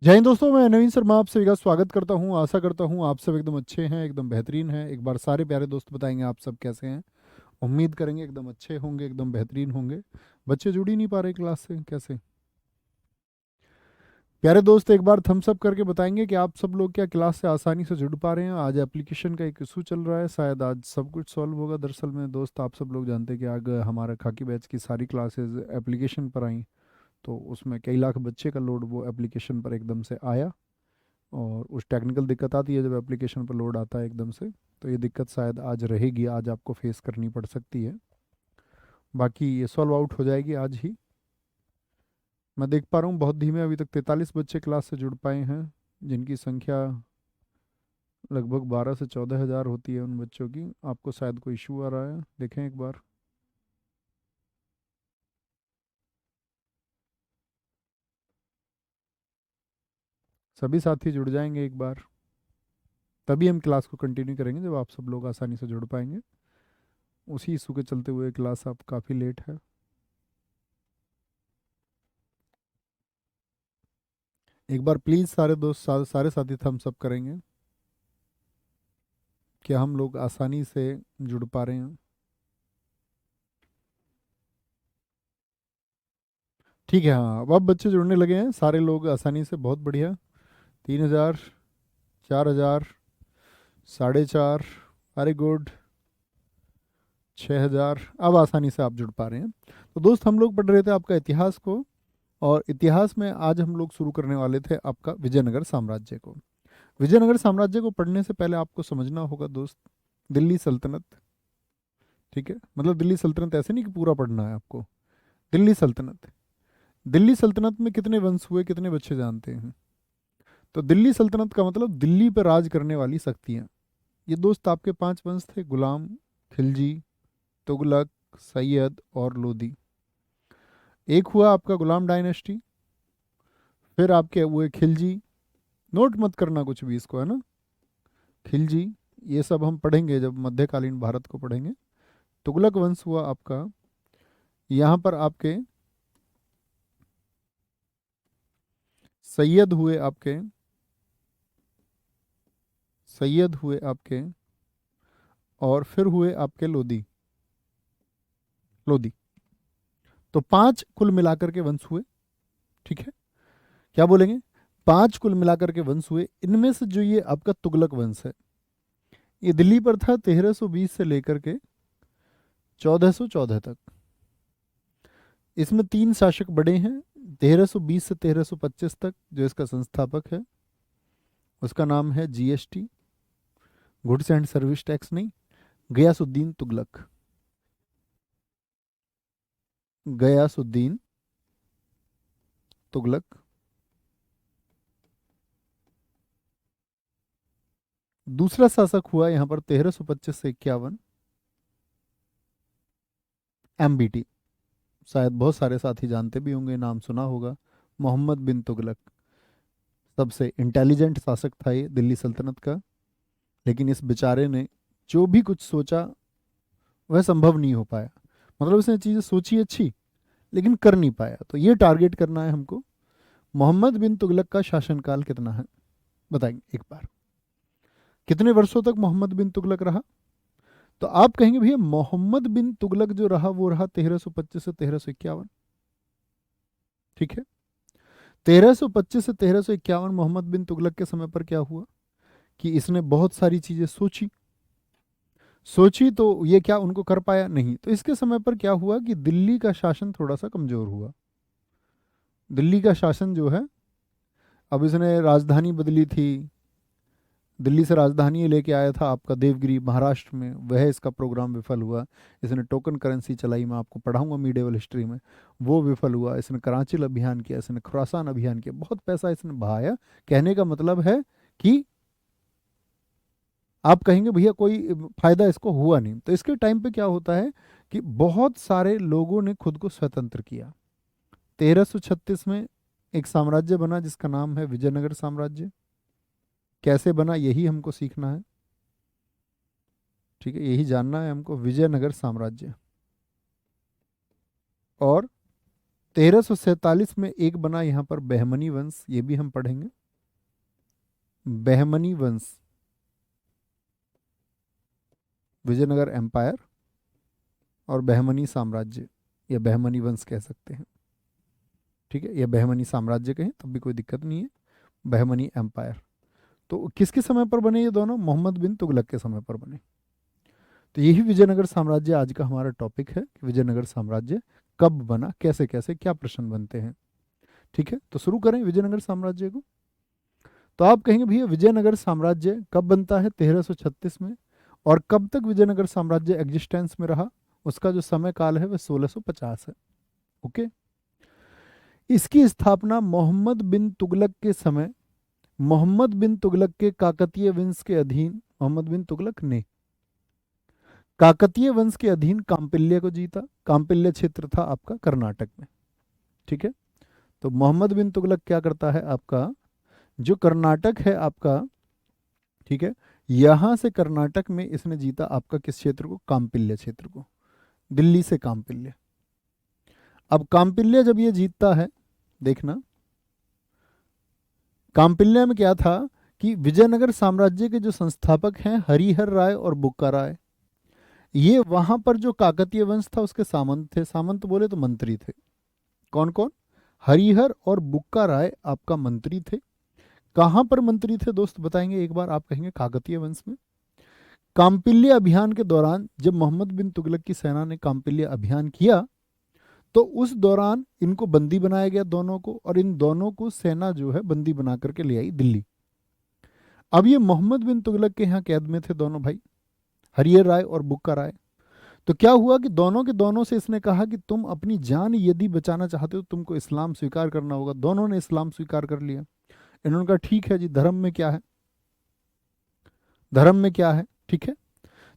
जय हिंद दोस्तों, मैं नवीन शर्मा आप सभी का स्वागत करता हूं। आशा करता हूं आप सब एकदम अच्छे हैं, एकदम बेहतरीन हैं। एक बार सारे प्यारे दोस्त बताएंगे आप सब कैसे हैं। उम्मीद करेंगे एकदम अच्छे होंगे, एकदम बेहतरीन होंगे। बच्चे जुड़ ही नहीं पा रहे क्लास से, कैसे? प्यारे दोस्त एक बार थम्स अप करके बताएंगे कि आप सब लोग क्या क्लास से आसानी से जुड़ पा रहे हैं। आज एप्लीकेशन का एक इशू चल रहा है, शायद आज सब कुछ सॉल्व होगा। दरअसल में दोस्त आप सब लोग जानते हैं कि आगे हमारा खाकी बैच की सारी क्लासेस एप्लीकेशन पर आई, तो उसमें कई लाख बच्चे का लोड वो एप्लीकेशन पर एकदम से आया। और उस टेक्निकल दिक्कत आती है जब एप्लीकेशन पर लोड आता है एकदम से। तो ये दिक्कत शायद आज रहेगी, आज आपको फेस करनी पड़ सकती है। बाकी ये सॉल्व आउट हो जाएगी आज ही। मैं देख पा रहा हूँ बहुत धीमे, अभी तक 43 बच्चे क्लास से जुड़ पाए हैं, जिनकी संख्या लगभग 12 से 14 हज़ार होती है उन बच्चों की। आपको शायद कोई इशू आ रहा है, देखें एक बार। सभी साथी जुड़ जाएंगे एक बार, तभी हम क्लास को कंटिन्यू करेंगे जब आप सब लोग आसानी से जुड़ पाएंगे। उसी इशू के चलते हुए क्लास अब काफ़ी लेट है। एक बार प्लीज़ सारे दोस्त सारे साथी थम्स अप करेंगे कि हम लोग आसानी से जुड़ पा रहे हैं। ठीक है, हाँ अब बच्चे जुड़ने लगे हैं सारे लोग आसानी से, बहुत बढ़िया। 3 हज़ार, 4 हज़ार, 4.5, अरे गुड। 6 हज़ार, अब आसानी से आप जुड़ पा रहे हैं। तो दोस्त हम लोग पढ़ रहे थे आपका इतिहास को, और इतिहास में आज हम लोग शुरू करने वाले थे आपका विजयनगर साम्राज्य को। विजयनगर साम्राज्य को पढ़ने से पहले आपको समझना होगा दोस्त, दिल्ली सल्तनत। ठीक है, मतलब दिल्ली सल्तनत ऐसे नहीं कि पूरा पढ़ना है आपको। दिल्ली सल्तनत, दिल्ली सल्तनत में कितने वंश हुए, कितने बच्चे जानते हैं? तो दिल्ली सल्तनत का मतलब दिल्ली पर राज करने वाली शक्तियां। ये दोस्त आपके 5 वंश थे: गुलाम, खिलजी, तुगलक, सैयद और लोदी। एक हुआ आपका गुलाम डायनेस्टी, फिर आपके हुए खिलजी। नोट मत करना कुछ भी इसको, है ना। खिलजी, ये सब हम पढ़ेंगे जब मध्यकालीन भारत को पढ़ेंगे। तुगलक वंश हुआ आपका, यहाँ पर आपके सैयद हुए आपके, सैयद हुए आपके, और फिर हुए आपके लोदी। लोदी, तो 5 कुल मिलाकर के वंश हुए। ठीक है, क्या बोलेंगे? 5 कुल मिलाकर के वंश हुए। इनमें से जो ये आपका तुगलक वंश है, ये दिल्ली पर था 1320 से लेकर के 1414 तक। इसमें 3 शासक बड़े हैं। 1320 से 1325 तक जो इसका संस्थापक है, उसका नाम है GST, goods and service tax नहीं, गयासुद्दीन तुगलक। गयासुद्दीन तुगलक। दूसरा शासक हुआ यहाँ पर 1325 से 51, एमबीटी। शायद बहुत सारे साथी जानते भी होंगे, नाम सुना होगा, मोहम्मद बिन तुगलक। सबसे इंटेलिजेंट शासक था ये दिल्ली सल्तनत का। लेकिन इस बेचारे ने जो भी कुछ सोचा वह संभव नहीं हो पाया। मतलब उसने चीज़ें सोची अच्छी, लेकिन कर नहीं पाया। तो ये टारगेट करना है हमको। मोहम्मद बिन तुगलक का शासनकाल कितना है, बताएंगे एक बार। कितने वर्षों तक मोहम्मद बिन तुगलक रहा? तो आप कहेंगे भैया मोहम्मद बिन तुगलक जो रहा वो रहा 1325 से 1351। ठीक है, 1325 से 1351 मोहम्मद बिन तुगलक के समय पर क्या हुआ कि इसने बहुत सारी चीजें सोची। सोची तो ये क्या उनको कर पाया? नहीं। तो इसके समय पर क्या हुआ कि दिल्ली का शासन थोड़ा सा कमजोर हुआ। दिल्ली का शासन जो है, अब इसने राजधानी बदली थी। दिल्ली से राजधानी ये लेके आया था आपका देवगिरी महाराष्ट्र में, वह इसका प्रोग्राम विफल हुआ। इसने टोकन करेंसी चलाई, मैं आपको पढ़ाऊंगा मीडिएवल हिस्ट्री में, वो विफल हुआ। इसने कराची अभियान किया, इसने खुरासान अभियान किया, बहुत पैसा इसने बहाया। कहने का मतलब है कि आप कहेंगे भैया कोई फायदा इसको हुआ नहीं। तो इसके टाइम पे क्या होता है कि बहुत सारे लोगों ने खुद को स्वतंत्र किया। 1336 में एक साम्राज्य बना जिसका नाम है विजयनगर साम्राज्य। कैसे बना यही हमको सीखना है। ठीक है, यही जानना है हमको, विजयनगर साम्राज्य। और 1347 में एक बना यहाँ पर बहमनी वंश, ये भी हम पढ़ेंगे। बहमनी वंश, विजयनगर एम्पायर और बहमनी साम्राज्य, या बहमनी वंश कह सकते हैं, ठीक है, या बहमनी साम्राज्य कहें तब भी कोई दिक्कत नहीं है। बहमनी एम्पायर तो किसके समय पर बने ये दोनों? मोहम्मद बिन तुगलक के समय पर बने। तो यही विजयनगर साम्राज्य आज का हमारा टॉपिक है कि विजयनगर साम्राज्य कब बना, कैसे कैसे क्या प्रश्न बनते हैं। ठीक है, तो शुरू करें विजयनगर साम्राज्य को। तो आप कहेंगे भैया विजयनगर साम्राज्य कब बनता है? 1336 में। और कब तक विजयनगर साम्राज्य एग्जिस्टेंस में रहा? उसका जो समय काल है वह 1650 है। ओके, इसकी स्थापना मोहम्मद बिन तुगलक के समय, मोहम्मद बिन तुगलक के काकतीय वंश के अधीन, मोहम्मद बिन तुगलक ने काकतीय वंश के अधीन काम्पिल्य को जीता। काम्पिल्य क्षेत्र था आपका कर्नाटक में। ठीक है, तो मोहम्मद बिन तुगलक क्या करता है, आपका जो कर्नाटक है आपका, ठीक है, यहां से कर्नाटक में इसने जीता आपका किस क्षेत्र को? काम्पिल्य क्षेत्र को, दिल्ली से काम्पिल्य। अब काम्पिल्य जब ये जीतता है, देखना काम्पिल्य में क्या था कि विजयनगर साम्राज्य के जो संस्थापक हैं हरिहर राय और बुक्का राय, ये वहां पर जो काकतीय वंश था उसके सामंत थे। सामंत बोले तो मंत्री थे। कौन कौन? हरिहर और बुक्का राय आपका मंत्री थे। कहां पर मंत्री थे दोस्त बताएंगे एक बार? आप कहेंगे काकतीय वंश में। काम्पिल्य अभियान के दौरान जब मोहम्मद बिन तुगलक की सेना ने काम्पिल्य अभियान किया तो उस दौरान इनको बंदी बनाया गया दोनों को, और इन दोनों को सेना जो है बंदी बना करके ले आई दिल्ली। अब ये मोहम्मद बिन तुगलक के यहाँ कैद में थे दोनों भाई, हरिहर राय और बुक्का राय। तो क्या हुआ कि दोनों के दोनों से इसने कहा कि तुम अपनी जान यदि बचाना चाहते हो तुमको इस्लाम स्वीकार करना होगा। दोनों ने इस्लाम स्वीकार कर लिया। इन्होंने कहा ठीक है जी, धर्म में क्या है, धर्म में क्या है, ठीक है।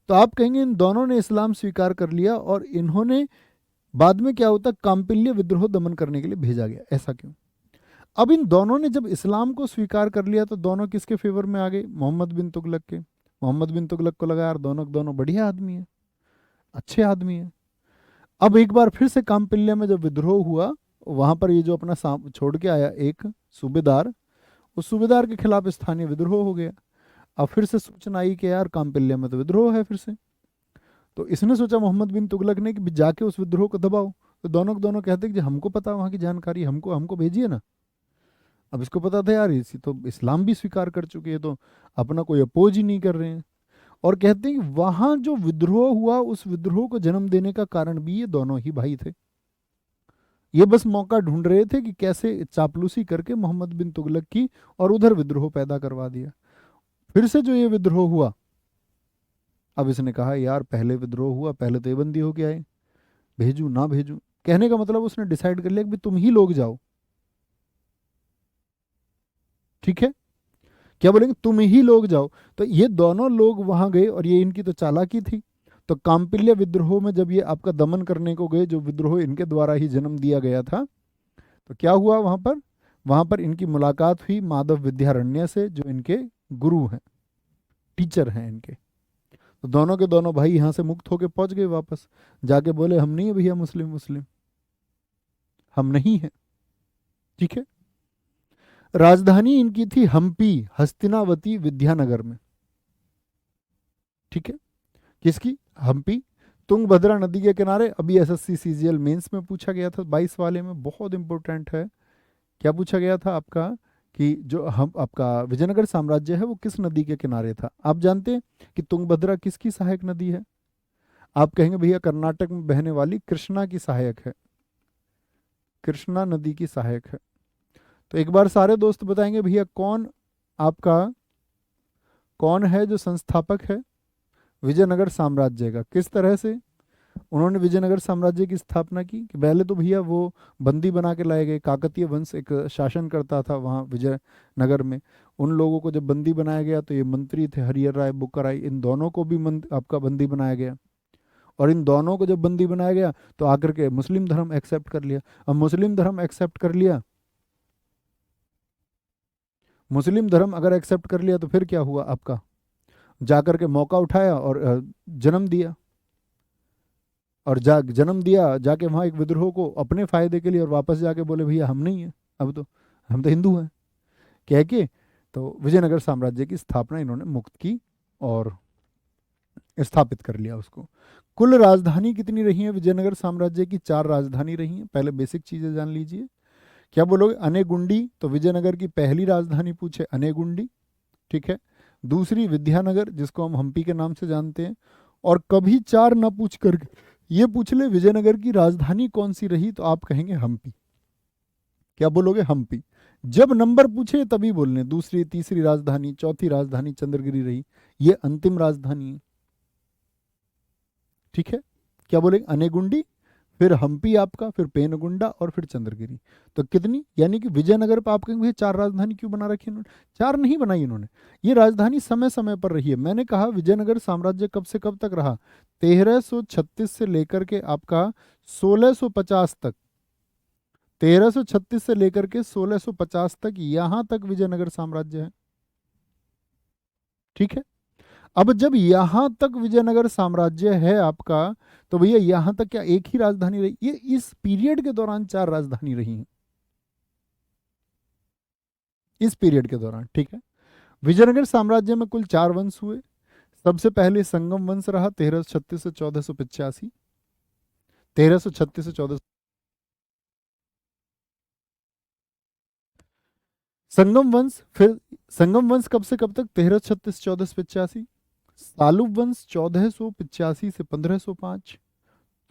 तो आप कहेंगे इन दोनों ने इस्लाम स्वीकार कर लिया और इन्होंने बाद में क्या होता, काम्पिल्य विद्रोह दमन करने के लिए भेजा गया। ऐसा क्यों? अब इन दोनों ने जब इस्लाम को स्वीकार कर लिया तो दोनों किसके फेवर में आ गए? मोहम्मद बिन तुगलक के। मोहम्मद बिन तुगलक को लगा यार दोनों दोनों बढ़िया आदमी है, अच्छे आदमी है। अब एक बार फिर से काम्पिल्य में जब विद्रोह हुआ, वहां पर ये जो अपना छोड़ के आया एक सूबेदार, उस सूबेदार के खिलाफ स्थानीय विद्रोह हो गया। अब फिर से सूचना आई कि यार काम्पिल्य में तो विद्रोह है फिर से। तो इसने सोचा मोहम्मद बिन तुगलक ने कि जाके उस विद्रोह को दबाओ। तो दोनों के दोनों कहते कि हमको पता वहां की जानकारी, हमको हमको भेजिए ना। अब इसको पता था यार इसी तो इस्लाम भी स्वीकार कर चुके हैं, तो अपना कोई अपोज ही नहीं कर रहे हैं। और कहते हैं कि वहां जो विद्रोह हुआ उस विद्रोह को जन्म देने का कारण भी ये दोनों ही भाई थे। ये बस मौका ढूंढ रहे थे कि कैसे चापलूसी करके मोहम्मद बिन तुगलक की और उधर विद्रोह पैदा करवा दिया। फिर से जो ये विद्रोह हुआ, अब इसने कहा यार पहले विद्रोह हुआ, पहले तो ये बंदी होके आए, भेजू ना भेजू। कहने का मतलब उसने डिसाइड कर लिया कि तुम ही लोग जाओ। ठीक है, क्या बोलेंगे? तुम ही लोग जाओ। तो ये दोनों लोग वहां गए और ये इनकी तो चालाकी थी। तो काम्पिल्य विद्रोह में जब ये आपका दमन करने को गए, जो विद्रोह इनके द्वारा ही जन्म दिया गया था, तो क्या हुआ वहां पर? वहां पर इनकी मुलाकात हुई माधव विद्यारण्य से, जो इनके गुरु हैं, टीचर हैं इनके। तो दोनों के दोनों भाई यहां से मुक्त होके पहुंच गए वापस। जाके बोले हम नहीं है भैया मुस्लिम, मुस्लिम हम नहीं है। ठीक है, राजधानी इनकी थी हम्पी, हस्तिनावती, विद्यानगर में। ठीक है, किसकी? हम्पी, तुंगभद्रा नदी के किनारे। अभी एसएससी सीजीएल मेंस में पूछा गया था 22 वाले में, बहुत इंपॉर्टेंट है। क्या पूछा गया था आपका कि जो हम आपका विजयनगर साम्राज्य है वो किस नदी के किनारे था? आप जानते हैं कि तुंगभद्रा किसकी सहायक नदी है? आप कहेंगे भैया कर्नाटक में बहने वाली कृष्णा की सहायक है, कृष्णा नदी की सहायक है। तो एक बार सारे दोस्त बताएंगे भैया कौन आपका, कौन है जो संस्थापक है विजयनगर साम्राज्य का? किस तरह से उन्होंने विजयनगर साम्राज्य की स्थापना की? कि पहले तो भैया वो बंदी बना के लाए गए। काकतीय वंश एक शासन करता था वहाँ विजयनगर में। उन लोगों को जब बंदी बनाया गया तो ये मंत्री थे हरिहर राय, बुक्का राय, इन दोनों को भी आपका बंदी बनाया गया। और इन दोनों को जब बंदी बनाया गया तो आकर के मुस्लिम धर्म एक्सेप्ट कर लिया। अब मुस्लिम धर्म एक्सेप्ट कर लिया, मुस्लिम धर्म अगर एक्सेप्ट कर लिया तो फिर क्या हुआ आपका? जाकर के मौका उठाया और जन्म दिया। और जा जन्म दिया जाके वहाँ एक विद्रोह को अपने फायदे के लिए, और वापस जाके बोले भैया हम नहीं है, अब तो हम तो हिंदू हैं कह के। तो विजयनगर साम्राज्य की स्थापना इन्होंने मुक्त की और स्थापित कर लिया उसको। कुल राजधानी कितनी रही है विजयनगर साम्राज्य की? 4 राजधानी रही हैं। पहले बेसिक चीजें जान लीजिए। क्या बोलोगे? अनेगुंडी, तो विजयनगर की पहली राजधानी पूछे अनेगुंडी, ठीक है। दूसरी विद्यानगर, जिसको हम हम्पी के नाम से जानते हैं। और कभी 4 ना पूछ कर ये पूछ ले विजयनगर की राजधानी कौन सी रही, तो आप कहेंगे हम्पी। क्या बोलोगे? हम्पी। जब नंबर पूछे तभी बोलने, दूसरी तीसरी राजधानी चौथी राजधानी चंद्रगिरी रही, ये अंतिम राजधानी है, ठीक है। क्या बोलेंगे? अनेगुंडी, फिर हम्पी आपका, फिर पेनगुंडा और फिर चंद्रगिरी। तो कितनी, यानी कि विजयनगर पर आप कहेंगे भैया 4 राजधानी क्यों बना रखी इन्होंने? 4 नहीं बनाई इन्होंने, ये राजधानी समय समय पर रही है। मैंने कहा विजयनगर साम्राज्य कब से कब तक रहा? 1336 से लेकर के आपका 1650 तक, 1336 से लेकर के 1650 तक, यहां तक विजयनगर साम्राज्य है, ठीक है। अब जब यहां तक विजयनगर साम्राज्य है आपका, तो भैया यहां तक क्या एक ही राजधानी रही? ये इस पीरियड के दौरान 4 राजधानी रही हैं, इस पीरियड के दौरान, ठीक है। विजयनगर साम्राज्य में कुल 4 वंश हुए। सबसे पहले संगम वंश रहा 1336 से 1485, 1336 से 14। संगम वंश, फिर संगम वंश कब से कब तक? 1336 1485। सालुब वंश 1485 से 1505।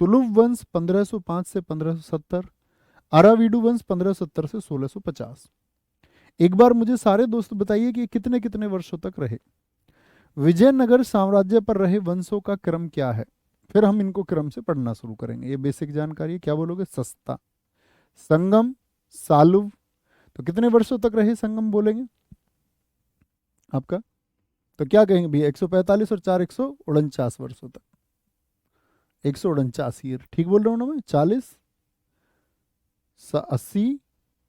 तुलुव वंश 1505 से 1570। अरावीडु वंश 1570 से 1650। एक बार मुझे सारे दोस्त बताइए कि कितने कितने वर्षों तक रहे। विजयनगर साम्राज्य पर रहे वंशों का क्रम क्या है? फिर हम इनको क्रम से पढ़ना शुरू करेंगे, ये बेसिक जानकारी है। क्या बोलोगे? सस्ता, संगम, सालुव। तो कितने वर्षों तक रहे संगम बोलेंगे आपका? तो क्या कहेंगे भैया? 145 और 4 149 वर्षों तक, 149 ईयर, ठीक बोल रहा हूँ ना मैं? 40 80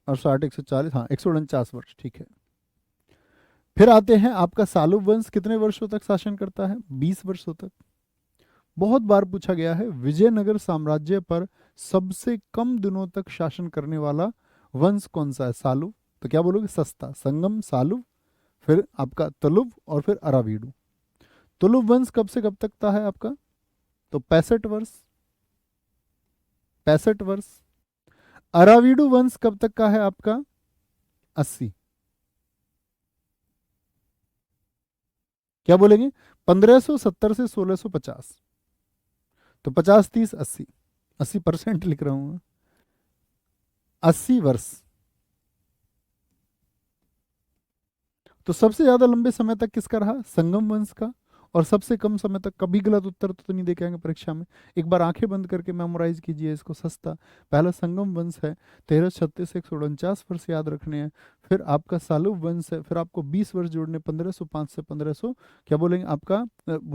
और 60 140, हाँ 149 वर्ष, ठीक है। फिर आते हैं आपका सालुब वंश, कितने वर्षों तक शासन करता है? 20 वर्षों तक। बहुत बार पूछा गया है विजयनगर साम्राज्य पर सबसे कम दिनों तक शासन करने वाला वंश कौन सा है? सालुब। तो क्या बोलोगे? सस्ता, संगम, सालुब, फिर आपका तुलुव और फिर अरावीडु। तुलुव वंश कब से कब तक था है आपका? तो 65 वर्ष, 65 वर्ष। अरावीडु वंश कब तक का है आपका? 80। क्या बोलेंगे? 1570 से 1650। तो 50 30 80, 80% लिख रहा हूं मैं। 80 वर्ष। तो सबसे ज्यादा लंबे समय तक किसका रहा? संगम वंश का। और सबसे कम समय तक, कभी गलत उत्तर तो नहीं दे के आएंगे परीक्षा में, एक बार आंखें बंद करके मेमोराइज कीजिए इसको। सस्ता, पहला संगम वंश है 1336 से 149 वर्ष याद रखने हैं। फिर आपका सालुब वंश है, फिर आपको 20 वर्ष जोड़ने, 1505 से 1500, क्या बोलेंगे आपका,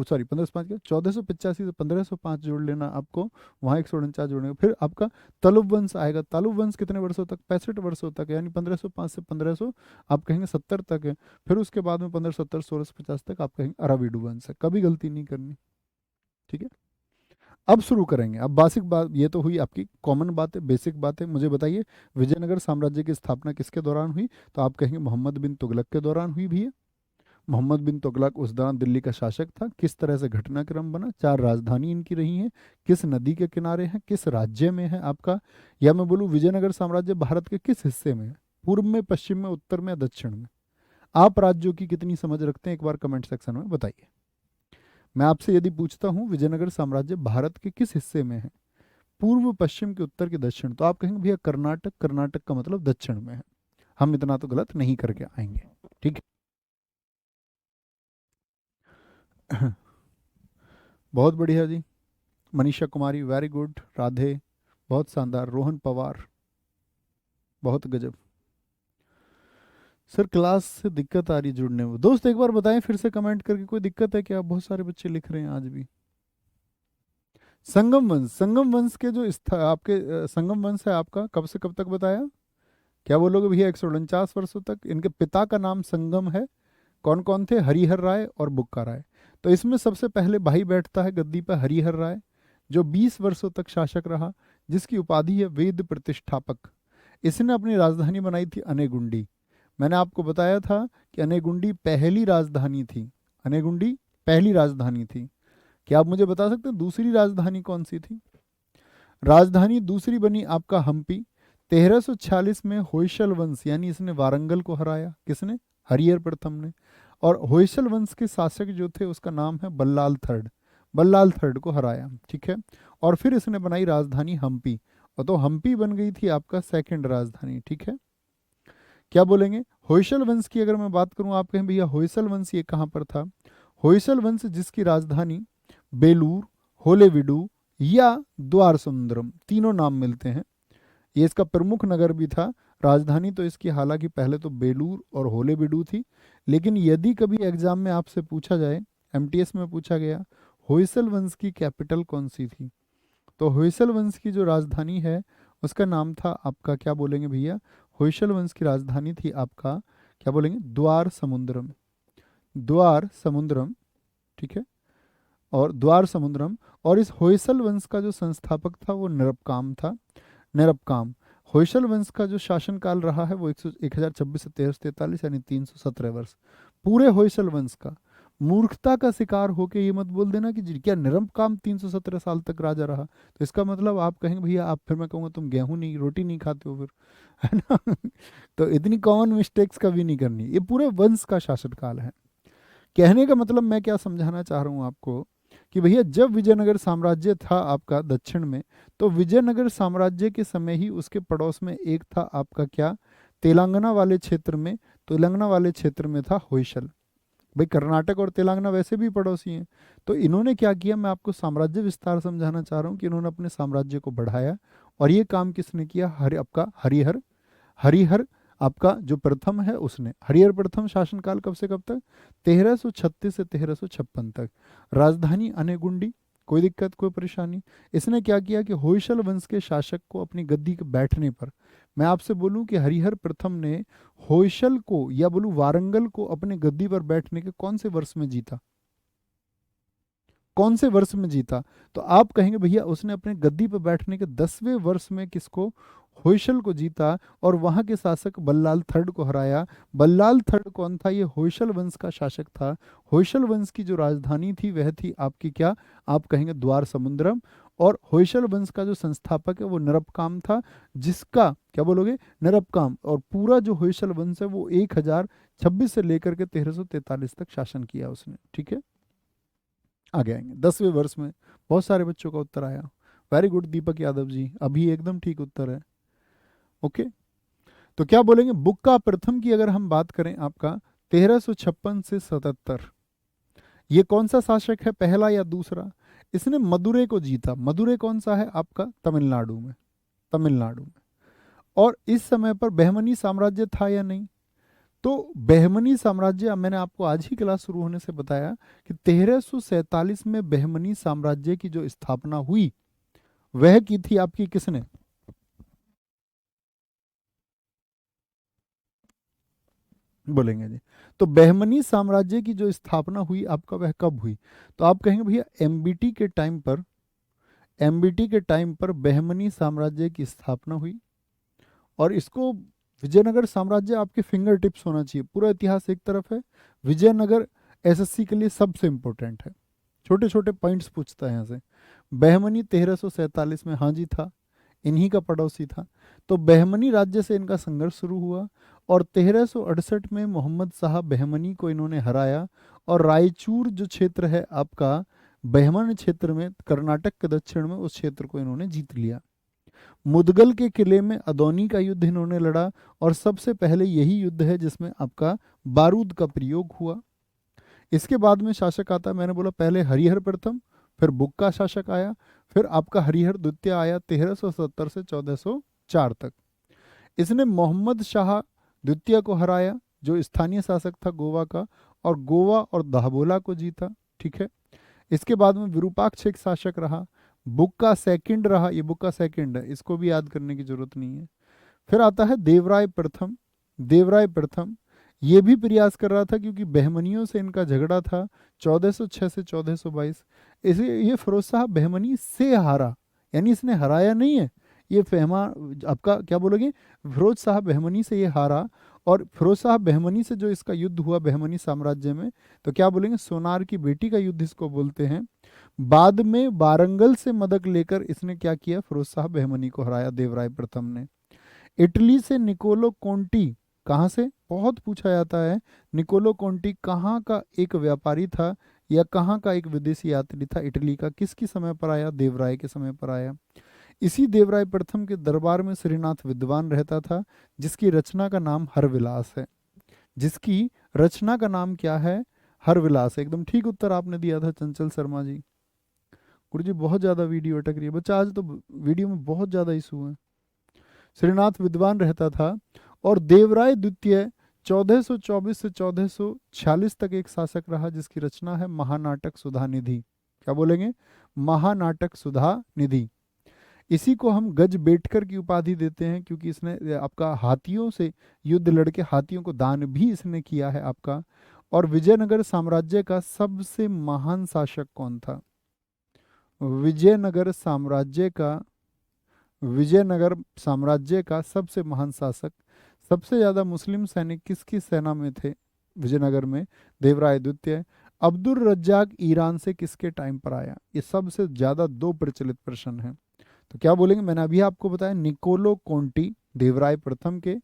सॉरी 1505 क्या, 1485 से 1505 जोड़ लेना आपको, वहाँ 149 जोड़ने। फिर आपका तलुब वंश आएगा। तालुब वंश कितने वर्षों तक? 65 वर्षों तक, यानी 1505 से 1500 आप कहेंगे 70 तक है। फिर उसके बाद में 1570 1650 तक आप कहेंगे अरावीडु वंश है। कभी गलती नहीं करनी, ठीक है। अब शुरू करेंगे। अब बेसिक बात, ये तो हुई आपकी कॉमन बात है, बेसिक बात है। मुझे बताइए विजयनगर साम्राज्य की स्थापना किसके दौरान हुई? तो आप कहेंगे मोहम्मद बिन तुगलक के दौरान हुई भी है। मोहम्मद बिन तुगलक उस दौरान दिल्ली का शासक था। किस तरह से घटनाक्रम बना? 4 राजधानी इनकी रही हैं। किस नदी के किनारे हैं? किस राज्य में है आपका? या मैं बोलूँ विजयनगर साम्राज्य भारत के किस हिस्से में है? पूर्व में, पश्चिम में, उत्तर में, दक्षिण में? आप राज्यों की कितनी समझ रखते हैं एक बार कमेंट सेक्शन में बताइए। मैं आपसे यदि पूछता हूं विजयनगर साम्राज्य भारत के किस हिस्से में है? पूर्व, पश्चिम, के उत्तर, के दक्षिण? तो आप कहेंगे भैया कर्नाटक। कर्नाटक का मतलब दक्षिण में है। हम इतना तो गलत नहीं करके आएंगे, ठीक है। बहुत बढ़िया जी। Manisha Kumari very good. राधे बहुत शानदार। रोहन पवार बहुत गजब। सर क्लास से दिक्कत आ रही है जुड़ने में। दोस्त एक बार बताएं फिर से कमेंट करके, कोई दिक्कत है क्या? बहुत सारे बच्चे लिख रहे हैं आज भी। संगम वंश, संगम वंश के जो आपके संगम वंश है आपका, कब से कब तक बताया? क्या बोलोगे भैया? 149 वर्षों तक। इनके पिता का नाम संगम है। कौन कौन थे? हरिहर राय और बुक्का राय। तो इसमें सबसे पहले भाई बैठता है गद्दी पर, हरिहर राय। जो 20 वर्षों तक शासक रहा, जिसकी उपाधि है वेद प्रतिष्ठापक। इसने अपनी राजधानी बनाई थी अनेगुंडी। मैंने आपको बताया था कि अनेगुंडी पहली राजधानी थी। अनेगुंडी पहली राजधानी थी। क्या आप मुझे बता सकते हैं दूसरी राजधानी कौन सी थी? राजधानी दूसरी बनी आपका हम्पी। 1346 में होयसल वंश यानी इसने वारंगल को हराया। किसने? हरिहर प्रथम ने। और होयसल वंश के शासक जो थे उसका नाम है बल्लाल थर्ड। बल्लाल थर्ड को हराया, ठीक है। और फिर इसने बनाई राजधानी हम्पी, और तो हम्पी बन गई थी आपका सेकंड राजधानी, ठीक है। क्या बोलेंगे? होयसल वंश की अगर मैं बात करूं, आप कहें भैया होयसल वंश ये कहां पर था? होयसल वंश जिसकी राजधानी बेलूर, होलेविडु या द्वार समुद्रम, तीनों नाम मिलते हैं। ये इसका प्रमुख नगर भी था। राजधानी तो इसकी हालांकि पहले तो बेलूर और होलेबिडु थी, लेकिन यदि कभी एग्जाम में आपसे पूछा जाए, एमटीएस में पूछा गया होयसल वंश की कैपिटल कौन सी थी, तो होयसल वंश की जो राजधानी है उसका नाम था आपका, क्या बोलेंगे भैया? होयसल वंश की राजधानी थी आपका, क्या बोलेंगे? द्वार समुद्रम। द्वार समुद्रम, ठीक है। और द्वार समुद्रम। और इस होयसल वंश का जो संस्थापक था वो निरपकाम था। निरपकाम। होयसल वंश का जो शासनकाल रहा है वो 1026 से 1343 यानी 317 वर्ष। पूरे होयसल वंश का। मूर्खता का शिकार होके ये मत बोल देना कि क्या निरपकाम 317 साल तक राजा रहा, तो इसका मतलब आप कहेंगे भैया आप, फिर मैं कहूँगा तुम गेहूं नहीं रोटी नहीं खाते हो फिर, है ना। तो इतनी कॉमन मिस्टेक्स कभी नहीं करनी। ये पूरे वंश का शासनकाल है। कहने का मतलब मैं क्या समझाना चाह रहा हूँ आपको कि भैया जब विजयनगर साम्राज्य था आपका दक्षिण में, तो विजयनगर साम्राज्य के समय ही उसके पड़ोस में एक था आपका क्या? तेलंगाना वाले क्षेत्र में। तेलंगाना वाले क्षेत्र में था होयसल। भाई कर्नाटक और तेलंगाना वैसे भी पड़ोसी हैं। तो इन्होंने क्या किया, मैं आपको साम्राज्य विस्तार समझाना चाह रहा हूँ कि इन्होंने अपने साम्राज्य को बढ़ाया। और ये काम किसने किया? आपका हरिहर। हरिहर आपका जो प्रथम है उसने। हरिहर प्रथम शासनकाल कब से कब तक? 1336 से 1356 तक। राजधानी अनेगुंडी। कोई दिक्कत कोई परेशानी? इसने क्या किया कि होयसल वंश के शासक को अपनी गद्दी के बैठने पर, मैं आपसे बोलूं कि हरिहर प्रथम ने होयसल को या बोलूं वारंगल को अपने गद्दी पर बैठने के कौन से वर्ष में जीता? कौन से वर्ष में जीता? तो आप कहेंगे भैया उसने अपने गद्दी पर बैठने के 10वें वर्ष में किसको? होयसल को जीता। और वहां के शासक बल्लाल थर्ड को हराया। बल्लाल थर्ड कौन था? ये होयसल वंश का शासक था। होयसल वंश की जो राजधानी थी वह थी आपकी क्या? आप कहेंगे द्वार समुद्रम। और होयसल वंश का जो संस्थापक है वो निरपकाम था, जिसका क्या बोलोगे? निरपकाम। और पूरा जो होयसल वंश है वो 1026 से लेकर के 1343 तक शासन किया उसने, ठीक है। आगे आएंगे 10वें वर्ष में। बहुत सारे बच्चों का उत्तर आया। वेरी गुड दीपक यादव जी, अभी एकदम ठीक उत्तर है। ओके। तो क्या बोलेंगे? बुक्का प्रथम की अगर हम बात करें आपका 1356 से 77, ये कौन सा शासक है, पहला या दूसरा? इसने मदुरै को जीता। मदुरै कौन सा है आपका? तमिलनाडु में। तमिलनाडु में। और इस समय पर बहमनी साम्राज्य था या नहीं? तो बहमनी साम्राज्य, मैंने आपको आज ही क्लास शुरू होने से बताया कि 1347 में बहमनी साम्राज्य की जो स्थापना हुई वह की थी आपकी किसने? बोलेंगे जी। तो बहमनी साम्राज्य की जो स्थापना हुई आपका वह कब हुई? तो आप कहेंगे भैया एमबीटी के टाइम पर। एमबीटी के टाइम पर बहमनी साम्राज्य की स्थापना हुई। और इसको विजयनगर साम्राज्य आपके फिंगर टिप्स होना चाहिए। पूरा इतिहास एक तरफ है, विजयनगर एसएससी के लिए सबसे इंपॉर्टेंट है। छोटे छोटे पॉइंट्स पूछता है यहाँ से। बहमनी 1347 में, हाँ जी था, इन्हीं का पड़ोसी था। तो बहमनी राज्य से इनका संघर्ष शुरू हुआ। और 1368 में मोहम्मद शाह बहमनी को इन्होंने हराया। और रायचूर जो क्षेत्र है आपका बहमन क्षेत्र में, कर्नाटक के दक्षिण में, उस क्षेत्र को इन्होंने जीत लिया। मुदगल के किले में अदौनी का युद्ध इन्होंने लड़ा। और सबसे पहले यही युद्ध है जिसमें आपका बारूद का प्रयोग हुआ। इसके बाद में शासक आता है, मैंने बोला पहले हरिहर प्रथम, फिर बुक्का शासक आया, फिर आपका हरिहर द्वितीय आया 1370 से 1404 तक। इसने मोहम्मद शाह द्वितीय को हराया जो स्थानीय शासक था गोवा का, और गोवा और दाभोला को जीता, ठीक है। इसके बाद में विरूपाक्ष एक शासक रहा। बुक्का सेकंड रहा, ये बुक्का सेकंड है, इसको भी याद करने की जरूरत नहीं है। फिर आता है देवराय प्रथम। देवराय प्रथम ये भी प्रयास कर रहा था क्योंकि बहमनियों से इनका झगड़ा था 1406 से 1422। इसे ये फिरोज शाह बहमनी से हारा, यानी इसने हराया नहीं है, ये फहमा आपका क्या बोलोगे, फिरोज शाह बहमनी से ये हारा। और फिरोज शाह बहमनी से जो इसका युद्ध हुआ बहमनी साम्राज्य में, तो क्या बोलेंगे, सोनार की बेटी का युद्ध इसको बोलते हैं। बाद में वारंगल से मदद लेकर इसने क्या किया, फिरोज शाह बहमनी को हराया देवराय प्रथम ने। इटली से निकोलो कोंटी, कहाँ से बहुत पूछा जाता है, निकोलो कोंटी कहाँ का एक व्यापारी था या कहाँ का एक विदेशी यात्री था, इटली का, किसकी समय पर आया, देवराय के समय पर आया। इसी देवराय प्रथम के दरबार में श्रीनाथ विद्वान रहता था, जिसकी रचना का नाम हरविलास है। जिसकी रचना का नाम क्या है, हरविलास। एकदम ठीक उत्तर आपने दिया था चंचल शर्मा जी। गुरु जी बहुत ज्यादा वीडियो अटक रही है बच्चा, आज तो वीडियो में बहुत ज्यादा इशू है। श्रीनाथ विद्वान रहता था। और देवराय द्वितीय 1424 से 1446 तक एक शासक रहा, जिसकी रचना है महानाटक सुधा निधि। क्या बोलेंगे, महानाटक सुधा निधि। इसी को हम गज बेटकर की उपाधि देते हैं, क्योंकि इसने आपका हाथियों से युद्ध लड़के हाथियों को दान भी इसने किया है आपका। और विजयनगर साम्राज्य का सबसे महान शासक कौन था, विजयनगर साम्राज्य का, विजयनगर साम्राज्य का सबसे महान शासक, सबसे ज्यादा मुस्लिम सैनिक किसकी सेना में थे विजयनगर में, देवराय द्वितीय। अब्दुल रज्जाक ईरान से किसके टाइम पर आया, ये सबसे ज्यादा दो प्रचलित प्रश्न हैं। तो क्या बोलेंगे, मैंने अभी आपको बताया निकोलो कोंटी देवराय प्रथम के,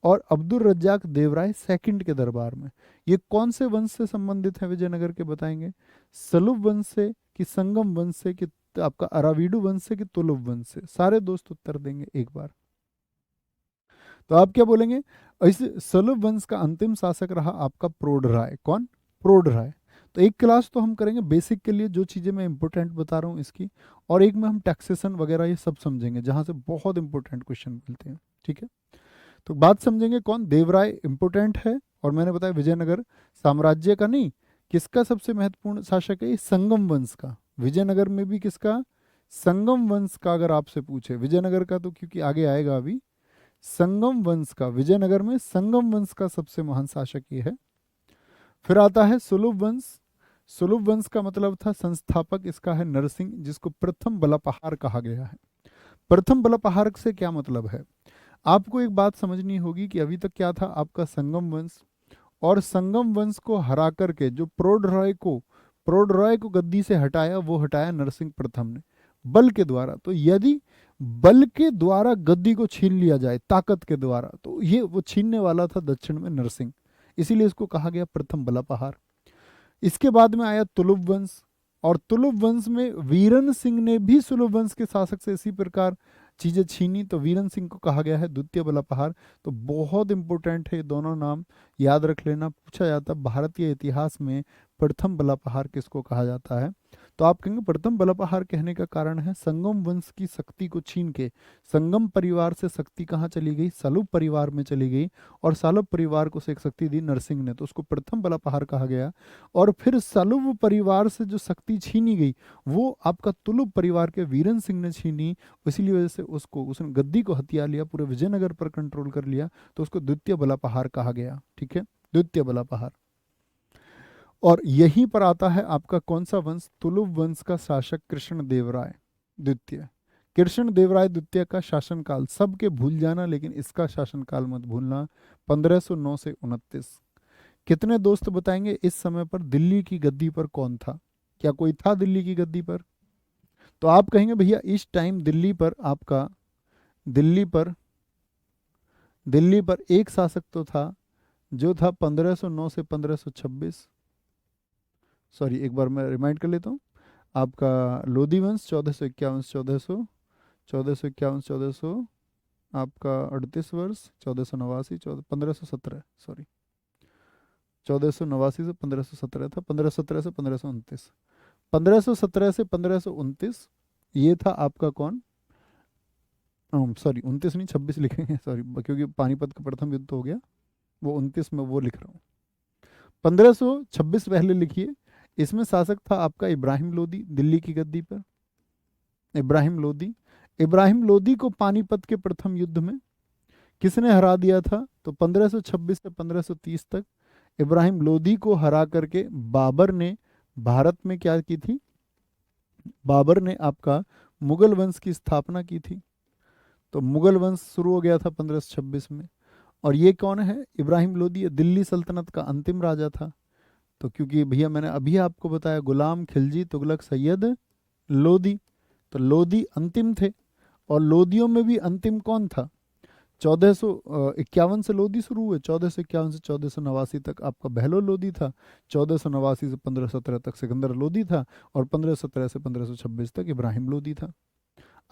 और अब्दुल रज्जाक देवराय सेकंड के दरबार में। ये कौन से वंश से संबंधित है विजयनगर के, बताएंगे, सलुब वंश से कि संगम वंश से कि आपका अरावीडू वंश से कि तुलुब वंश से। सारे दोस्त उत्तर देंगे एक बार। तो आप क्या बोलेंगे, इस सलुब वंश का अंतिम शासक रहा आपका प्रोड राय। कौन, प्रोड राय। तो एक क्लास तो हम करेंगे बेसिक के लिए, जो चीज़ें मैं इंपॉर्टेंट बता रहा हूँ इसकी, और एक में हम टैक्सेशन वगैरह ये सब समझेंगे, जहाँ से बहुत इंपॉर्टेंट क्वेश्चन मिलते हैं। ठीक है, तो बात समझेंगे, कौन देवराय इंपॉर्टेंट है, और मैंने बताया विजयनगर साम्राज्य का नहीं, किसका सबसे महत्वपूर्ण शासक है, संगम वंश का। विजयनगर में भी किसका, संगम वंश का। अगर आपसे पूछे विजयनगर का, तो क्योंकि आगे आएगा अभी, संगम वंश का, विजयनगर में संगम वंश का सबसे महान शासक ये है। फिर आता है सुलभ वंश। सुलभ वंश का मतलब था संस्थापक इसका है नरसिंह, जिसको प्रथम बलापहार कहा गया है। प्रथम बलापहार से क्या मतलब है, आपको एक बात समझनी होगी कि अभी तक क्या था आपका संगम वंश, और संगम वंश को हरा करके जो प्रौढ़ रॉय को गद्दी से हटाया, वो हटाया नरसिंह प्रथम ने बल के द्वारा। तो यदि बल के द्वारा गद्दी को छीन लिया जाए ताकत के द्वारा, तो ये वो छीनने वाला था दक्षिण में नरसिंह, इसीलिए इसको कहा गया प्रथम बलापहार। इसके बाद में आया तुलुप वंश, और तुलुप वंश में वीरन सिंह ने भी सुलभ वंश के शासक से इसी प्रकार चीजें छीनी, तो वीरन सिंह को कहा गया है द्वितीय बलापहार। तो बहुत इंपॉर्टेंट है ये दोनों नाम, याद रख लेना, पूछा जाता है भारतीय इतिहास में प्रथम बलापहार किसको कहा जाता है। तो आप कहेंगे प्रथम बलापहार कहने का कारण है संगम वंश की शक्ति को छीन के, संगम परिवार से शक्ति कहाँ चली गई, सलुब परिवार में चली गई, और सलुब परिवार को से एक शक्ति दी नरसिंह ने, तो उसको प्रथम बलापहार कहा गया। और फिर सलुब परिवार से जो शक्ति छीनी गई, वो आपका तुलुप परिवार के वीरन सिंह ने छीनी, इसीलिए वजह से उसने गद्दी को हथिया लिया, पूरे विजयनगर पर कंट्रोल कर लिया, तो उसको द्वितीय बलापहार कहा गया। ठीक है, द्वितीय बलापहार। और यहीं पर आता है आपका कौन सा वंश, तुलुप वंश का शासक कृष्णदेवराय द्वितीय। कृष्णदेवराय द्वितीय का शासनकाल सबके भूल जाना, लेकिन इसका शासनकाल मत भूलना, 1509 से 29। कितने दोस्त बताएंगे इस समय पर दिल्ली की गद्दी पर कौन था, क्या कोई था दिल्ली की गद्दी पर। तो आप कहेंगे भैया इस टाइम दिल्ली पर आपका, दिल्ली पर एक शासक तो था, जो था 1509 से 1526। सॉरी, एक बार मैं रिमाइंड कर लेता हूँ, आपका लोधी वंश 1451 1451 आपका 38 वर्ष 1489 1517, सॉरी 1489 से 1517 था, 1517 से 1529, 1517 से 1529 ये था आपका कौन, सॉरी 29 नहीं 26 लिखेंगे, सॉरी क्योंकि पानीपत का प्रथम युद्ध हो गया, वो 29 में वो लिख रहा हूँ, 1526 पहले लिखिए। इसमें शासक था आपका इब्राहिम लोदी दिल्ली की गद्दी पर। इब्राहिम लोदी को पानीपत के प्रथम युद्ध में किसने हरा दिया था? तो 1526 से 1530 तक इब्राहिम लोदी को हरा करके बाबर ने भारत में क्या की थी? बाबर ने आपका मुगल वंश की स्थापना की थी। तो मुगल वंश शुरू हो गया था 1526 में। और ये कौन है? इब्राहिम लोदी, ये दिल्ली सल्तनत का अंतिम राजा था। तो क्योंकि भैया मैंने अभी आपको बताया गुलाम खिलजी तुगलक सैयद लोदी, तो लोदी अंतिम थे। और लोदियों में भी अंतिम कौन था? 1451 से लोदी शुरू हुए, 1451 से 1489 तक आपका बहलो लोदी था, 1489 से 1517 तक सिकंदर लोदी था, और 1517 से 1526 तक इब्राहिम लोदी था।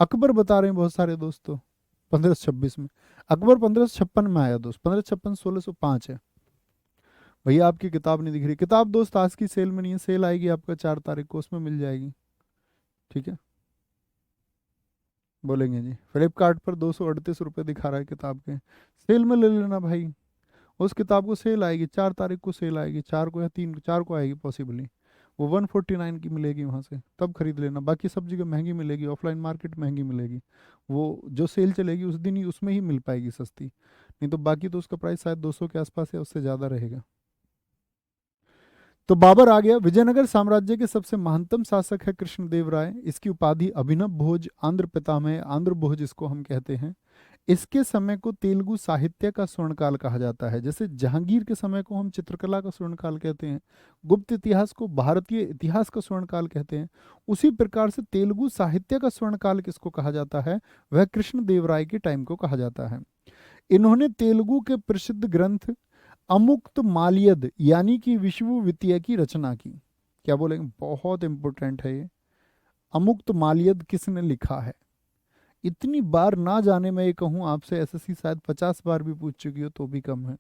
अकबर बता रहे हैं बहुत सारे दोस्तों 1526 में। अकबर 1556 में आया दोस्त, 1556 1605 है। भैया आपकी किताब नहीं दिख रही, किताब दोस्त आज की सेल में नहीं है, सेल आएगी आपका 4 तारीख को, उसमें मिल जाएगी। ठीक है, बोलेंगे जी फ्लिपकार्ट पर 238 रुपये दिखा रहा है किताब के, सेल में ले लेना भाई। उस किताब को सेल आएगी 4 तारीख को, सेल आएगी 4 को या 3 4 को आएगी पॉसिबली। वो 149 की मिलेगी वहाँ से, तब खरीद लेना। बाकी सब जगह महंगी मिलेगी, ऑफलाइन मार्केट महंगी मिलेगी। वो जो सेल चलेगी उस दिन ही उसमें ही मिल पाएगी सस्ती, नहीं तो बाकी तो उसका प्राइस शायद 200 के आसपास या उससे ज़्यादा रहेगा। तो बाबर आ गया। विजयनगर साम्राज्य के सबसे महानतम शासक है कृष्णदेव राय। इसकी उपाधि अभिनव भोज, आंध्र पितामह, आंध्र भोज इसको हम कहते हैं। इसके समय को तेलुगु साहित्य का स्वर्णकाल कहा जाता है, जैसे जहांगीर के समय को हम चित्रकला का स्वर्णकाल कहते हैं, गुप्त इतिहास को भारतीय इतिहास का स्वर्णकाल कहते हैं। उसी प्रकार से तेलुगु साहित्य का स्वर्णकाल किसको कहा जाता है? वह कृष्णदेव राय के टाइम को कहा जाता है। इन्होंने तेलुगु के प्रसिद्ध ग्रंथ अमुक्त माल्यद यानी कि विश्वविद्या की रचना की। क्या बोलेंगे? बहुत इंपॉर्टेंट है ये। अमुक्त माल्यद किसने लिखा है? इतनी बार ना जाने मैं ये कहूँ आपसे, एसएससी शायद 50 बार भी पूछ चुकी हो तो भी कम है।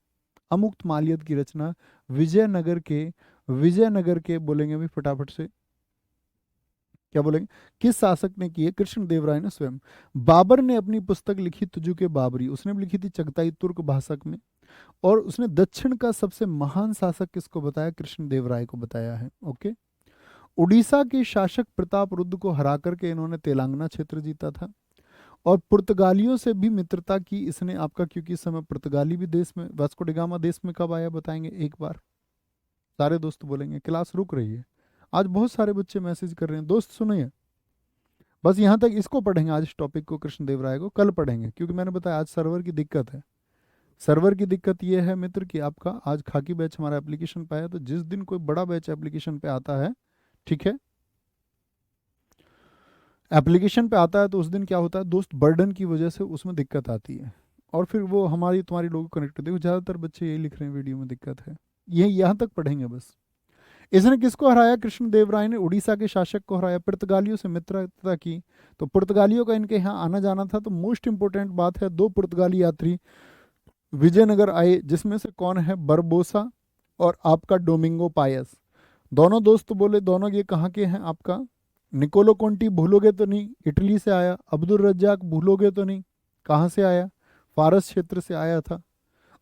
अमुक्त माल्यद की रचना विजयनगर के बोलेंगे भी फटाफट से, क्या बोलेंगे, किस शासक ने की है? कृष्णदेव राय ने स्वयं। बाबर ने अपनी पुस्तक लिखी तुजु के बाबरी, उसने भी लिखी थी चगताई तुर्क भाषा में। और उसने दक्षिण का सबसे महान शासक किसको बताया? कृष्णदेव राय को बताया है। ओके। उड़ीसा के शासक प्रताप रुद्र को हरा करके इन्होंने तेलंगाना क्षेत्र जीता था। और पुर्तगालियों से भी मित्रता की इसने आपका, क्योंकि इस समय पुर्तगाली भी देश में, वास्को डी गामा देश में कब आया बताएंगे एक बार? सारे दोस्त बोलेंगे। क्लास रुक रही है, आज बहुत सारे बच्चे मैसेज कर रहे हैं। दोस्त सुनिए, बस यहाँ तक इसको पढ़ेंगे आज, इस टॉपिक को कृष्णदेव राय को कल पढ़ेंगे, क्योंकि मैंने बताया आज सर्वर की दिक्कत है। सर्वर की दिक्कत ये है मित्र कि आपका आज खाकी बैच हमारा एप्लीकेशन पे आया, तो जिस दिन कोई बड़ा बैच एप्लीकेशन पे आता है, ठीक है, एप्लीकेशन पे आता है, तो उस दिन क्या होता है दोस्त, बर्डन की वजह से उसमें दिक्कत आती है, और फिर वो हमारी तुम्हारी लोगों को कनेक्ट, देखो ज़्यादातर बच्चे यही लिख रहे हैं वीडियो में दिक्कत है। ये यहाँ तक पढ़ेंगे बस। इसने किसको हराया? कृष्णदेव राय ने उड़ीसा के शासक को हराया। पुर्तगालियों से मित्रता की, तो पुर्तगालियों का इनके यहाँ आना जाना था। तो मोस्ट इंपोर्टेंट बात है, 2 पुर्तगाली यात्री विजयनगर आए, जिसमें से कौन है? बरबोसा और आपका डोमिंगो पायस। दोनों दोस्त बोले, दोनों ये कहाँ के हैं? आपका निकोलो कोंटी भूलोगे तो नहीं, इटली से आया। अब्दुल रज्जाक भूलोगे तो नहीं, कहाँ से आया? फारस क्षेत्र से आया था।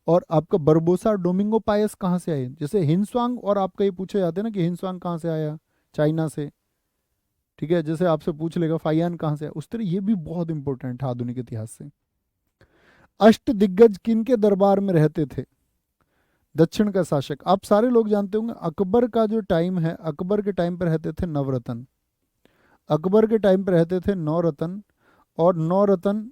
और आपका बरबोसा और डोमिंगो पायस कहाँ से आए? जैसे हिंसवांग, और आपका ये पूछे जाते हैं ना कि हिंसवांग कहाँ से आया? चाइना से। ठीक है, जैसे आपसे पूछ लेगा फाइयान कहाँ से आया, उस तरह ये भी बहुत इंपॉर्टेंट है आधुनिक इतिहास से। अष्ट दिग्गज किनके दरबार में रहते थे? दक्षिण का शासक आप सारे लोग जानते होंगे। अकबर का जो टाइम है, अकबर के टाइम पर रहते थे नवरत्न। अकबर के टाइम पर रहते थे 9 रत्न। और 9 रत्न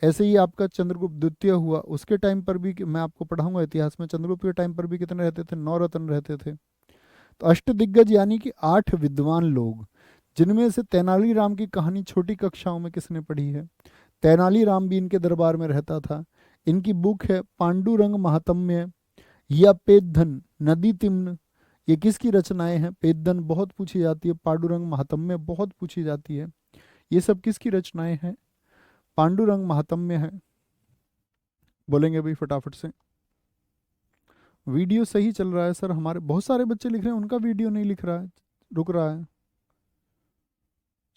ऐसे ही आपका चंद्रगुप्त द्वितीय हुआ, उसके टाइम पर भी मैं आपको पढ़ाऊंगा इतिहास में, चंद्रगुप्त के टाइम पर भी कितने रहते थे? 9 रत्न रहते थे। तो अष्टदिग्गज यानी कि 8 विद्वान लोग, जिनमें से तेनालीराम की कहानी छोटी कक्षाओं में किसने पढ़ी है? तेनालीराम भी इनके दरबार में रहता था। इनकी बुक है पांडुरंग महात्म्य या पेद्धन नदी तिम्न। ये किसकी रचनाएं हैं? पेद्धन बहुत पूछी जाती है, पांडुरंग महात्म्य बहुत पूछी जाती है। ये सब किसकी रचनाएं हैं? पांडुरंग महात्म्य है। बोलेंगे भाई फटाफट से। वीडियो सही चल रहा है सर, हमारे बहुत सारे बच्चे लिख रहे हैं, उनका वीडियो नहीं लिख रहा है, रुक रहा है।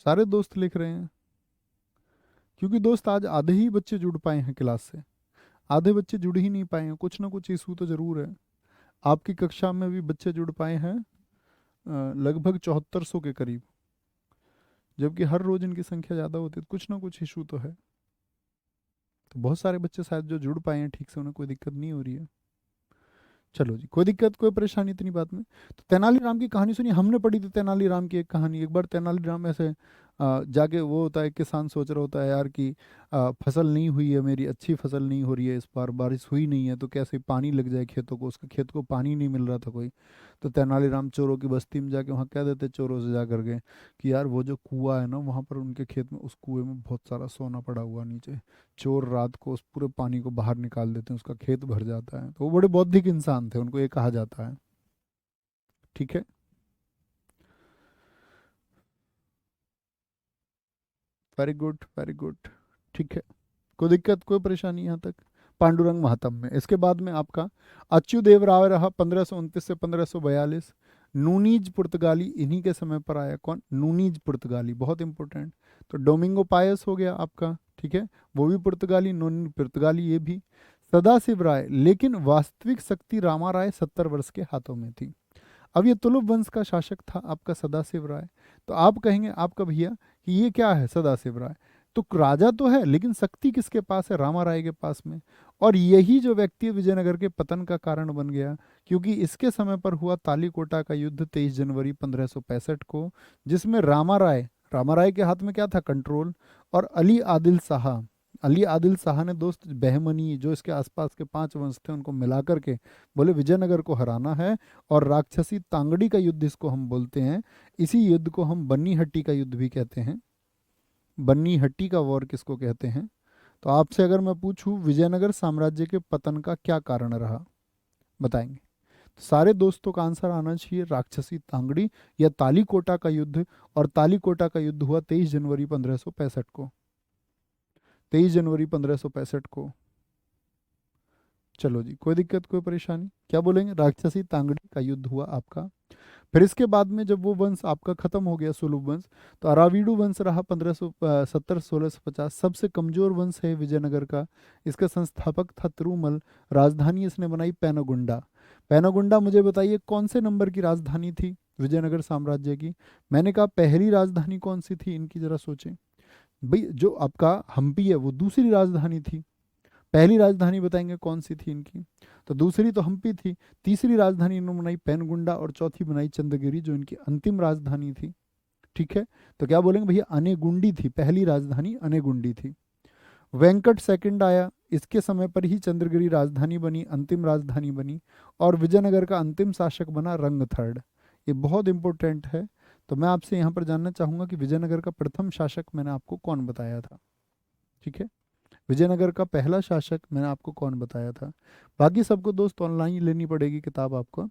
सारे दोस्त लिख रहे हैं, क्योंकि दोस्त आज आधे ही बच्चे जुड़ पाए हैं क्लास से, आधे बच्चे जुड़ ही नहीं पाए हैं। कुछ ना कुछ इशू तो जरूर है। आपकी कक्षा में भी बच्चे जुड़ पाए हैं लगभग 7400 के करीब, जबकि हर रोज इनकी संख्या ज़्यादा होती है, तो कुछ ना कुछ इशू तो है। तो बहुत सारे बच्चे शायद जो जुड़ पाए हैं ठीक से, उन्हें कोई दिक्कत नहीं हो रही है। चलो जी, कोई दिक्कत कोई परेशानी इतनी बात में। तो तेनालीराम की कहानी सुनी, हमने पढ़ी थी तेनालीराम की एक कहानी। एक बार तेनालीराम ऐसे जाके, वो होता है किसान सोच रहा होता है यार कि फसल नहीं हुई है मेरी, अच्छी फसल नहीं हो रही है इस बार, बारिश हुई नहीं है, तो कैसे पानी लग जाए खेतों को, उसके खेत को पानी नहीं मिल रहा था कोई। तो तेनालीराम चोरों की बस्ती में जाके वहाँ कह देते चोरों से जा करके कि यार वो जो कुआं है ना वहाँ पर उनके खेत में, उस कुएं में बहुत सारा सोना पड़ा हुआ नीचे। चोर रात को उस पूरे पानी को बाहर निकाल देते हैं, उसका खेत भर जाता है। तो वो बड़े बौद्धिक इंसान थे, उनको ये कहा जाता है। ठीक है, वेरी गुड वेरी गुड। ठीक है, कोई दिक्कत कोई परेशानी यहाँ तक। पांडुरंग महात्म्य, इसके बाद में आपका अच्युदेव राय रहा 1529 से 1542। नूनीज पुर्तगाली इन्हीं के समय पर आया। कौन? नूनीज पुर्तगाली, बहुत इंपॉर्टेंट। तो डोमिंगो पायस हो गया आपका, ठीक है, वो भी पुर्तगाली, नूनी पुर्तगाली ये भी। सदाशिव राय, लेकिन वास्तविक शक्ति रामा राय 70 वर्ष के हाथों में थी। अब ये तुलुप वंश का शासक था आपका सदाशिव राय। तो आप कहेंगे आपका भैया कि ये क्या है सदाशिव राय, तो राजा तो है लेकिन शक्ति किसके पास है? रामा राय के पास में। और यही जो व्यक्ति विजयनगर के पतन का कारण बन गया, क्योंकि इसके समय पर हुआ तालीकोटा का युद्ध 23 जनवरी 1565 को, जिसमें रामा राय के हाथ में क्या था? कंट्रोल। और अली आदिल शाह ने दोस्त बहमनी, जो इसके आसपास के 5 वंश थे, उनको मिलाकर के बोले विजयनगर को हराना है। और राक्षसी तांगड़ी का युद्ध इसको हम बोलते हैं। इसी युद्ध को हम बन्नी हट्टी का युद्ध भी कहते हैं। बन्नी हट्टी का वॉर किसको कहते हैं? तो आपसे अगर मैं पूछूं विजयनगर साम्राज्य के पतन का क्या कारण रहा, बताएंगे? तो सारे दोस्तों का आंसर आना चाहिए राक्षसी तांगड़ी या तालीकोटा का युद्ध। और तालीकोटा का युद्ध हुआ 23 जनवरी 1565 को। 23 जनवरी 1565 को। चलो जी, कोई दिक्कत कोई परेशानी? क्या बोलेंगे? राक्षसी तांगड़ी का युद्ध हुआ आपका। फिर इसके बाद में जब वो वंश आपका खत्म हो गया सुलभ वंश, तो अरावीडु वंश रहा 1570 1650। सबसे कमजोर वंश है विजयनगर का। इसका संस्थापक था तिरुमल। राजधानी इसने बनाई पैनगुंडा। पैनगुंडा, मुझे बताइए कौन से नंबर की राजधानी थी विजयनगर साम्राज्य की? मैंने कहा पहली राजधानी कौन सी थी इनकी, जरा सोचें। भाई जो आपका हम्पी है वो दूसरी राजधानी थी। पहली राजधानी बताएंगे कौन सी थी इनकी? तो दूसरी तो हम्पी थी। तीसरी राजधानी इन्होंने बनाई पैनगुंडा, और चौथी बनाई चंद्रगिरी, जो इनकी अंतिम राजधानी थी। ठीक है, तो क्या बोलेंगे भैया? अनेगुंडी थी पहली राजधानी, अनेगुंडी थी। वेंकट सेकंड आया, इसके समय पर ही चंद्रगिरी राजधानी बनी, अंतिम राजधानी बनी। और विजयनगर का अंतिम शासक बना रंग थर्ड। ये बहुत इंपॉर्टेंट है। तो मैं आपसे यहाँ पर जानना चाहूंगा कि विजयनगर का प्रथम शासक मैंने आपको कौन बताया था? ठीक है, विजयनगर का पहला शासक मैंने आपको कौन बताया था? बाकी सबको दोस्त ऑनलाइन लेनी पड़ेगी किताब आपको।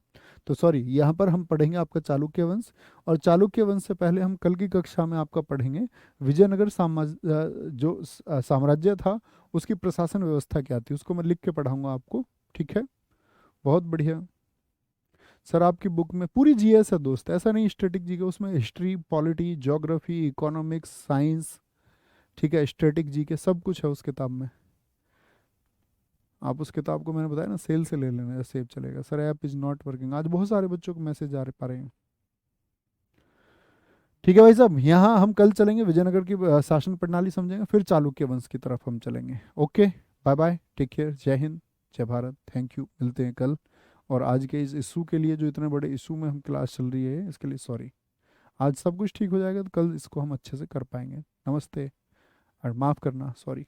तो सॉरी, यहाँ पर हम पढ़ेंगे आपका चालुक्य वंश। और चालुक्य वंश से पहले हम कल की कक्षा में आपका पढ़ेंगे विजयनगर साम्राज्य था, उसकी प्रशासन व्यवस्था क्या थी, उसको मैं लिख के पढ़ाऊंगा आपको। ठीक है, बहुत बढ़िया। सर आपकी बुक में पूरी जीएस है दोस्त, ऐसा नहीं स्टैटिक जी के, उसमें history, polity, geography, economics, science, ठीक है, स्टैटिक जी के सब कुछ है उस किताब में। आप उस किताब को, मैंने बताया ना, सेल से ले लेना, सेव चलेगा। Sir app is not working, आज बहुत सारे बच्चों को मैसेज आ पा रहे हैं। ठीक है भाई साहब, यहाँ हम कल चलेंगे विजयनगर की शासन प्रणाली समझेंगे, फिर चालुक्य वंश की तरफ हम चलेंगे। Okay, bye bye, take care, जय हिंद, जय भारत, थैंक यू, मिलते हैं कल। और आज के इस इशू के लिए, जो इतने बड़े इशू में हम क्लास चल रही है, इसके लिए सॉरी। आज सब कुछ ठीक हो जाएगा तो कल इसको हम अच्छे से कर पाएंगे। नमस्ते, और माफ़ करना, सॉरी।